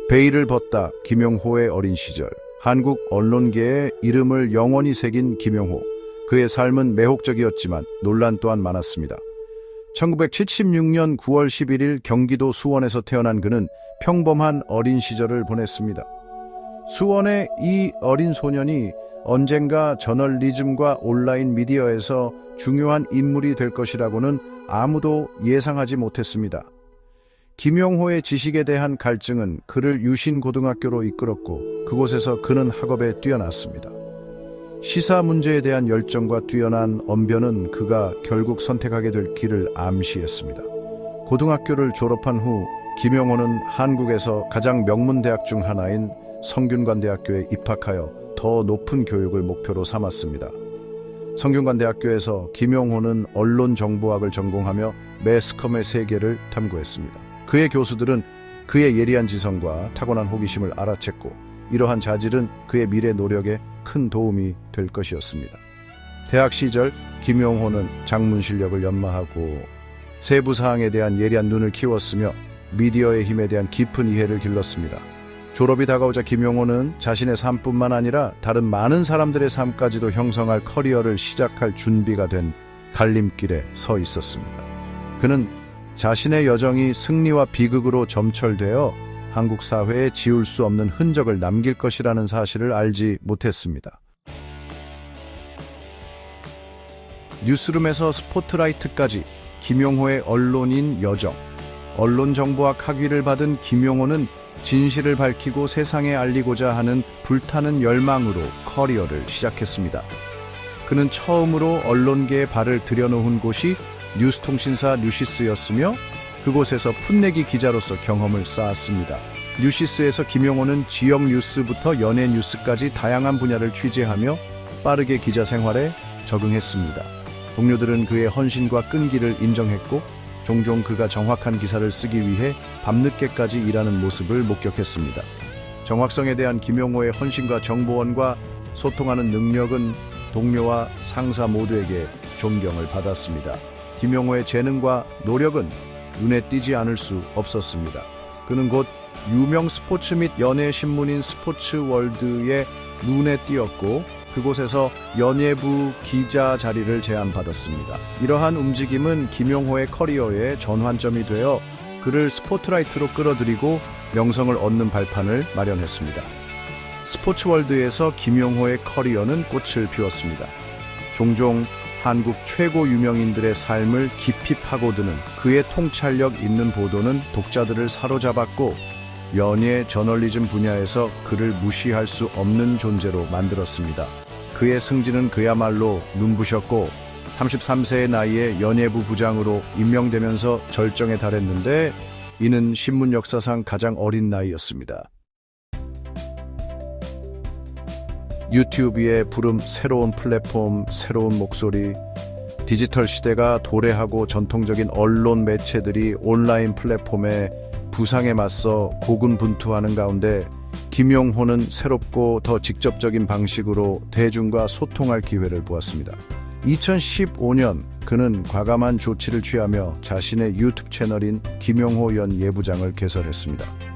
베일을 벗다 김용호의 어린 시절. 한국 언론계에 이름을 영원히 새긴 김용호. 그의 삶은 매혹적이었지만 논란 또한 많았습니다. 1976년 9월 11일 경기도 수원에서 태어난 그는 평범한 어린 시절을 보냈습니다. 수원의 이 어린 소년이 언젠가 저널리즘과 온라인 미디어에서 중요한 인물이 될 것이라고는 아무도 예상하지 못했습니다. 김용호의 지식에 대한 갈증은 그를 유신고등학교로 이끌었고 그곳에서 그는 학업에 뛰어났습니다. 시사 문제에 대한 열정과 뛰어난 언변은 그가 결국 선택하게 될 길을 암시했습니다. 고등학교를 졸업한 후 김용호는 한국에서 가장 명문 대학 중 하나인 성균관대학교에 입학하여 더 높은 교육을 목표로 삼았습니다. 성균관대학교에서 김용호는 언론정보학을 전공하며 매스컴의 세계를 탐구했습니다. 그의 교수들은 그의 예리한 지성과 타고난 호기심을 알아챘고 이러한 자질은 그의 미래 노력에 큰 도움이 될 것이었습니다. 대학 시절 김용호는 작문 실력을 연마하고 세부 사항에 대한 예리한 눈을 키웠으며 미디어의 힘에 대한 깊은 이해를 길렀습니다. 졸업이 다가오자 김용호는 자신의 삶뿐만 아니라 다른 많은 사람들의 삶까지도 형성할 커리어를 시작할 준비가 된 갈림길에 서 있었습니다. 그는 자신의 여정이 승리와 비극으로 점철되어 한국 사회에 지울 수 없는 흔적을 남길 것이라는 사실을 알지 못했습니다. 뉴스룸에서 스포트라이트까지 김용호의 언론인 여정. 언론정보학 학위를 받은 김용호는 진실을 밝히고 세상에 알리고자 하는 불타는 열망으로 커리어를 시작했습니다. 그는 처음으로 언론계에 발을 들여놓은 곳이 뉴스통신사 뉴시스였으며 그곳에서 풋내기 기자로서 경험을 쌓았습니다. 뉴시스에서 김용호는 지역 뉴스부터 연예 뉴스까지 다양한 분야를 취재하며 빠르게 기자 생활에 적응했습니다. 동료들은 그의 헌신과 끈기를 인정했고 종종 그가 정확한 기사를 쓰기 위해 밤늦게까지 일하는 모습을 목격했습니다. 정확성에 대한 김용호의 헌신과 정보원과 소통하는 능력은 동료와 상사 모두에게 존경을 받았습니다. 김용호의 재능과 노력은 눈에 띄지 않을 수 없었습니다. 그는 곧 유명 스포츠 및 연예 신문인 스포츠월드에 눈에 띄었고 그곳에서 연예부 기자 자리를 제안받았습니다. 이러한 움직임은 김용호의 커리어의 전환점이 되어 그를 스포트라이트로 끌어들이고 명성을 얻는 발판을 마련했습니다. 스포츠월드에서 김용호의 커리어는 꽃을 피웠습니다. 종종 한국 최고 유명인들의 삶을 깊이 파고드는 그의 통찰력 있는 보도는 독자들을 사로잡았고 연예 저널리즘 분야에서 그를 무시할 수 없는 존재로 만들었습니다. 그의 승진은 그야말로 눈부셨고 33세의 나이에 연예부 부장으로 임명되면서 절정에 달했는데 이는 신문 역사상 가장 어린 나이였습니다. 유튜브의 부름, 새로운 플랫폼, 새로운 목소리, 디지털 시대가 도래하고 전통적인 언론 매체들이 온라인 플랫폼의 부상에 맞서 고군분투하는 가운데 김용호는 새롭고 더 직접적인 방식으로 대중과 소통할 기회를 보았습니다. 2015년 그는 과감한 조치를 취하며 자신의 유튜브 채널인 김용호 연 예부장을 개설했습니다.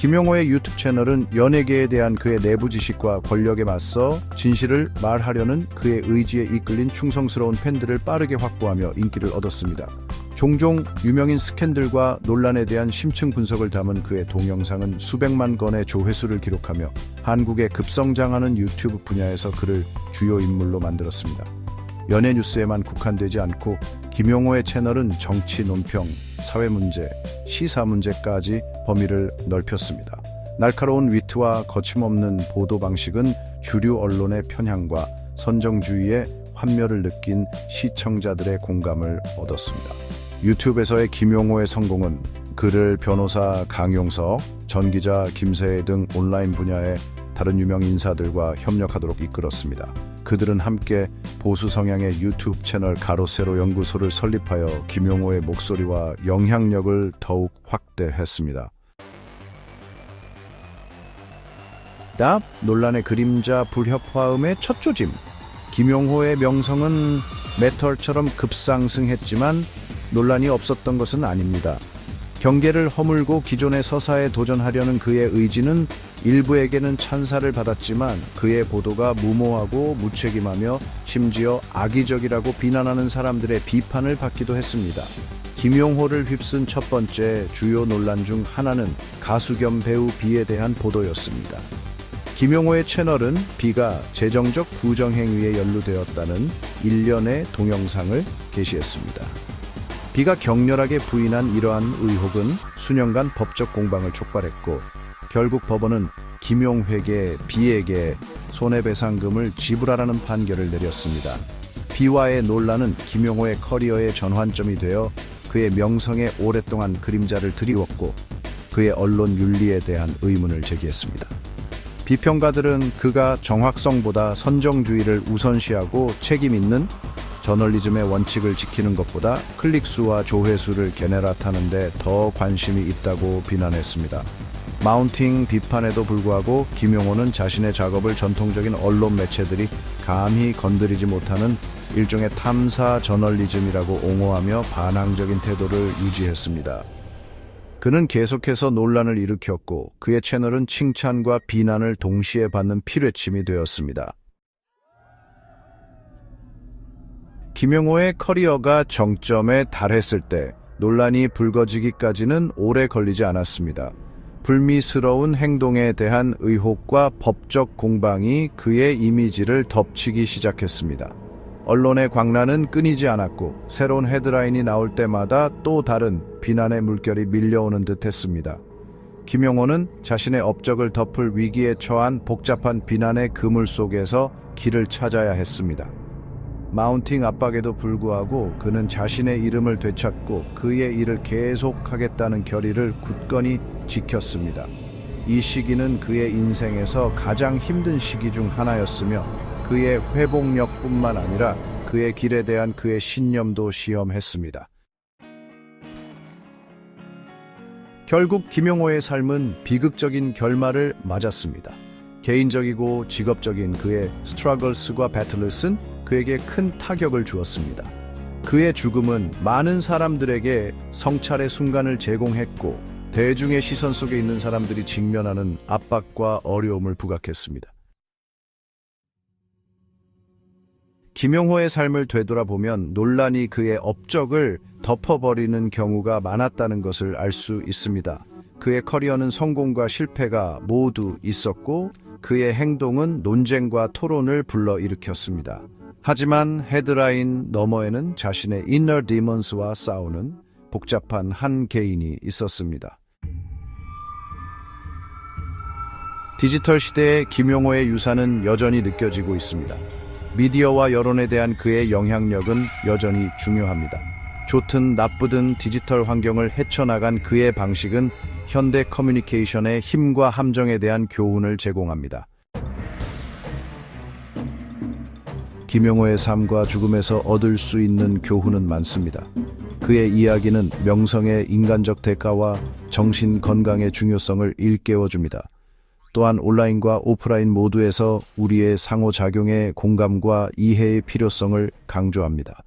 김용호의 유튜브 채널은 연예계에 대한 그의 내부 지식과 권력에 맞서 진실을 말하려는 그의 의지에 이끌린 충성스러운 팬들을 빠르게 확보하며 인기를 얻었습니다. 종종 유명인 스캔들과 논란에 대한 심층 분석을 담은 그의 동영상은 수백만 건의 조회수를 기록하며 한국의 급성장하는 유튜브 분야에서 그를 주요 인물로 만들었습니다. 연예 뉴스에만 국한되지 않고 김용호의 채널은 정치 논평, 사회 문제, 시사 문제까지 범위를 넓혔습니다. 날카로운 위트와 거침없는 보도 방식은 주류 언론의 편향과 선정주의의 환멸을 느낀 시청자들의 공감을 얻었습니다. 유튜브에서의 김용호의 성공은 그를 변호사 강용석, 전기자 김세혜 등 온라인 분야의 다른 유명 인사들과 협력하도록 이끌었습니다. 그들은 함께 보수 성향의 유튜브 채널 가로세로 연구소를 설립하여 김용호의 목소리와 영향력을 더욱 확대했습니다. 답, 논란의 그림자 불협화음의 첫 조짐. 김용호의 명성은 메털처럼 급상승했지만 논란이 없었던 것은 아닙니다. 경계를 허물고 기존의 서사에 도전하려는 그의 의지는 일부에게는 찬사를 받았지만 그의 보도가 무모하고 무책임하며 심지어 악의적이라고 비난하는 사람들의 비판을 받기도 했습니다. 김용호를 휩쓴 첫 번째 주요 논란 중 하나는 가수 겸 배우 비에 대한 보도였습니다. 김용호의 채널은 비가 재정적 부정행위에 연루되었다는 일련의 동영상을 게시했습니다. 비가 격렬하게 부인한 이러한 의혹은 수년간 법적 공방을 촉발했고 결국 법원은 김용회계 비에게 손해배상금을 지불하라는 판결을 내렸습니다. 비와의 논란은 김용호의 커리어의 전환점이 되어 그의 명성에 오랫동안 그림자를 드리웠고 그의 언론 윤리에 대한 의문을 제기했습니다. 비평가들은 그가 정확성보다 선정주의를 우선시하고 책임 있는 저널리즘의 원칙을 지키는 것보다 클릭수와 조회수를 게내рат하는 데 더 관심이 있다고 비난했습니다. 마운팅 비판에도 불구하고 김용호는 자신의 작업을 전통적인 언론 매체들이 감히 건드리지 못하는 일종의 탐사 저널리즘이라고 옹호하며 반항적인 태도를 유지했습니다. 그는 계속해서 논란을 일으켰고 그의 채널은 칭찬과 비난을 동시에 받는 필회침이 되었습니다. 김용호의 커리어가 정점에 달했을 때 논란이 불거지기까지는 오래 걸리지 않았습니다. 불미스러운 행동에 대한 의혹과 법적 공방이 그의 이미지를 덮치기 시작했습니다. 언론의 광란은 끊이지 않았고 새로운 헤드라인이 나올 때마다 또 다른 비난의 물결이 밀려오는 듯 했습니다. 김용호는 자신의 업적을 덮을 위기에 처한 복잡한 비난의 그물 속에서 길을 찾아야 했습니다. 마운팅 압박에도 불구하고 그는 자신의 이름을 되찾고 그의 일을 계속하겠다는 결의를 굳건히 지켰습니다. 이 시기는 그의 인생에서 가장 힘든 시기 중 하나였으며 그의 회복력뿐만 아니라 그의 길에 대한 그의 신념도 시험했습니다. 결국 김용호의 삶은 비극적인 결말을 맞았습니다. 개인적이고 직업적인 그의 스트러글스과 배틀릿은 그에게 큰 타격을 주었습니다. 그의 죽음은 많은 사람들에게 성찰의 순간을 제공했고 대중의 시선 속에 있는 사람들이 직면하는 압박과 어려움을 부각했습니다. 김용호의 삶을 되돌아보면 논란이 그의 업적을 덮어버리는 경우가 많았다는 것을 알 수 있습니다. 그의 커리어는 성공과 실패가 모두 있었고 그의 행동은 논쟁과 토론을 불러일으켰습니다. 하지만 헤드라인 너머에는 자신의 inner demons와 싸우는 복잡한 한 개인이 있었습니다. 디지털 시대의 김용호의 유산은 여전히 느껴지고 있습니다. 미디어와 여론에 대한 그의 영향력은 여전히 중요합니다. 좋든 나쁘든 디지털 환경을 헤쳐나간 그의 방식은 현대 커뮤니케이션의 힘과 함정에 대한 교훈을 제공합니다. 김용호의 삶과 죽음에서 얻을 수 있는 교훈은 많습니다. 그의 이야기는 명성의 인간적 대가와 정신 건강의 중요성을 일깨워줍니다. 또한 온라인과 오프라인 모두에서 우리의 상호작용의 공감과 이해의 필요성을 강조합니다.